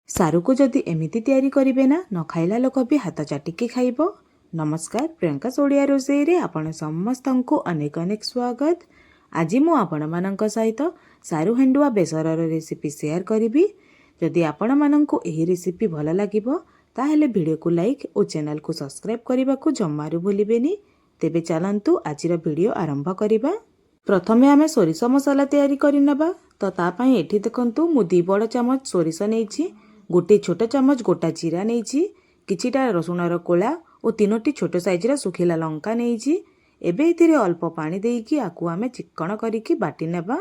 सारू को जदि एमिति तैयारी करिवे ना न खाइला लोक भी हाथ चाटिकी खाइबो। नमस्कार, प्रियंका ओडिया रोषेई रे आपण समस्तंकु अनेक अनेक स्वागत। आज मु आपण मानक सहित सारू हेंडुआ बेसरर रेसिपी शेयर करिबी। जदि आपण माननकु एही रेसिपी भल लागिबो ताहेले वीडियो को लाइक और चैनल को सब्सक्राइब करबा को जम्मारू भूलिबेनी। तेबे चलंतु आजिर वीडियो आरंभ करिबा। प्रथमे आमे सोरिष मसला तैयारी करि नबा। तो ता पई एठी देखंतु मु 2 बड़ चमच सोरिष नेइछि, गोटे छोट चमच गोटा जीरा नहीं, किछिटा रसुणर कोला और 3टी छोट साइजर सुखिला लंका नहीं। एबे इथिरे अल्प पानी देकी आकु आमे चिक्कण करिकी बाटी नेबा।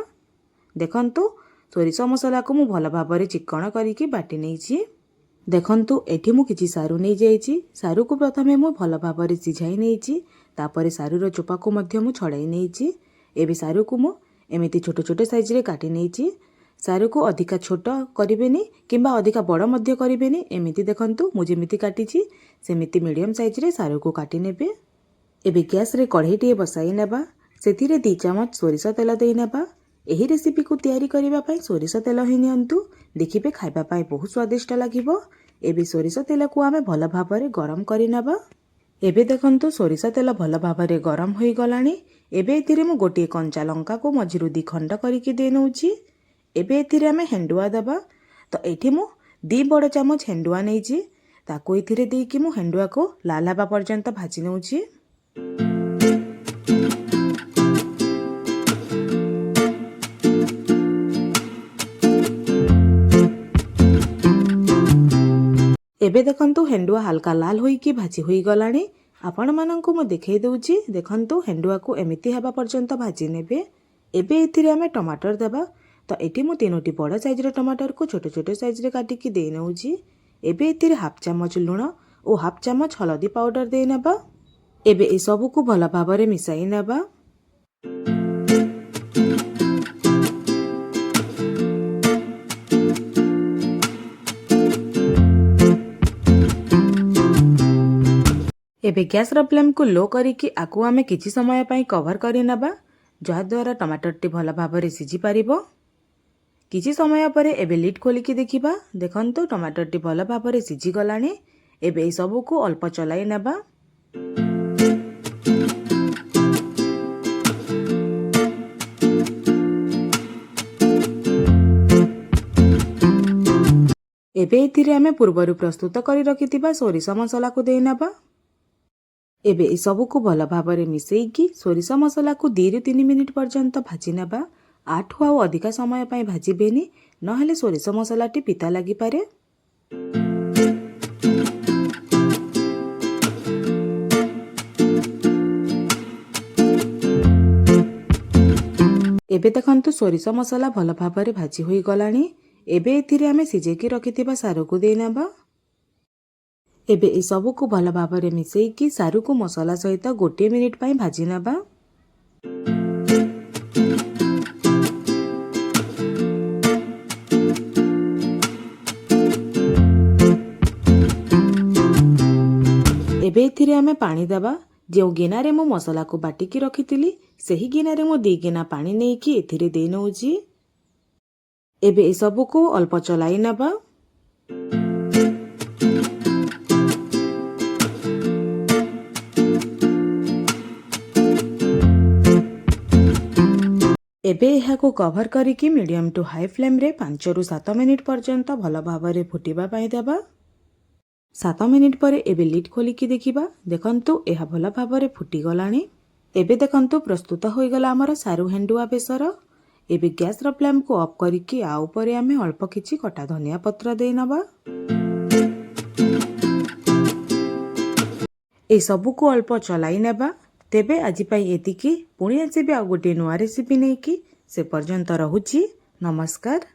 देखंतु सोरिष मसला को मु भल भाबरे चिक्कण करिकी बाटी नेइछि। देखंतु एठी मु किछि सारू नै जाइछि। सारू को प्रथमे मु भल भाबरे सिझाई नेइछि, तापरे सारूर चोपा को मध्य मु छड़ाई नेइछि। एबे सारू को मु एमिति छोट छोट साइज रे काटी नेइछि। सारू को अधिका छोट करिबेनी किंबा अधिका बड़ मध्य करिबेनी। एमिति देखंतु मु जेमिति काटिछि सेमिति मीडियम साइज रे सारू को काटी नेबे। एबे गैस रे कढ़ईटी बसाई नेबा। सेथिरे 2 चमच सोरिष तेल देई नेबा। एही रेसिपी को तैयारी करिबा पई सोरिष तेल ही नियंतु, देखिबे खाइबा पई बहुत स्वादिष्ट लागिबो। एबे सोरिष तेल को आमे भल भाबरे गरम करि नेबा। एबे देखंतु सोरिष तेल भल भाबरे गरम होई गलानी। एबे इथिरे मु गोटे कंचा लंका को मझिरु 2 खंड करिकि दे नउछि। एबे एथिरे आमे हेंडुआ दबा। तो एठी मु 2 बड़ चमच हेंडुआ नेइछि, ताको एथिरे देकी मु हेंडुआ को लाल हबा पर्यंत भाजी नउछि। एबे देखंतु हेंडुआ हल्का लाल होई कि भाजी होई गलानी। आपण माननकु मु देखै दउछि। देखंतु हेंडुआ को एमिति हबा पर्यंत भाजी नेबे। एबे एथिरे आमे टमाटर दबा। तो एठी मु 3टी बड़ साइज रे टमाटर को छोट छोट साइज रे काटिकी दे नउछि। एबे एथिरे हाफ चमच लूण और हाफ चमच हल्दी पाउडर दे नेबा। एबे ए सब को भल भाबरे मिसाई नेबा। एबे गैस रो फ्लेम को लो करिकी आकु आमे किछि समय पई कवर करि नेबा, जहा द्वारा टमाटर टी भल भाबरे सिझी पारिबो। किछि समय परे एबे लिड खोलिकी देखिबा। देखंतु टमाटर टी भल भाबरे सिझी गलानी। एबे ए सब को अल्प चलाई नेबा। एबे इथिरे आमे पूर्वरु प्रस्तुत करि रखितिबा सोरिष मसला को देई नेबा। एबे ए सब को भल भाबरे मिसेईकी सोरिष मसला को 2 ରୁ 3 मिनिट पर्यंत भाजी नेबा। 8 आउ अधिका समय पई भाजिबेनी, नहेले सोरिष मसलाटी पिता लागि पारे। एबे देखंतु सोरिष मसला भल भाबरे भाजी होई गलानी। एबे एथिरे आमे सिझेकी रखितिबा सारू को देई नेबा। एबे ए सब को भल भाबरे मिसेईकी सारू को मसला सहित 1 मिनिट पई भाजी नेबा। एबे एथिरे आमे पानी दबा। जो गिनारे मु मसला को बाटिकी रखितिली सेही गिनारे मु 2 गिना पानी नेकी एथिरे देई नउछि। एबे ए सब को अल्प चलाई नेबा। एबे एहा को कवर करिकी मीडियम टू हाई फ्लेम रे 5 ରୁ 7 मिनिट पर्यंत भल भाबरे फुटिबा पई देबा। 7 मिनिट परे एबे लिड खोलिकी देखिबा। देखंतु एहा भल भाबरे फुटी गलानी। एबे देखंतु प्रस्तुत होई गला हमर सारू हेंडुआ बेसर। एबे गैस रो फ्लेम को ऑफ करिकी आ ऊपर आमे अल्प किछि कटा धनिया पत्र देई नबा। ए सब को अल्प चलाई नेबा। तेबे आजि पई एतिकी। पुणी आसीबे आ गोटे नुआ रेसिपी नेकी। से पर्यंत रहुछि। नमस्कार।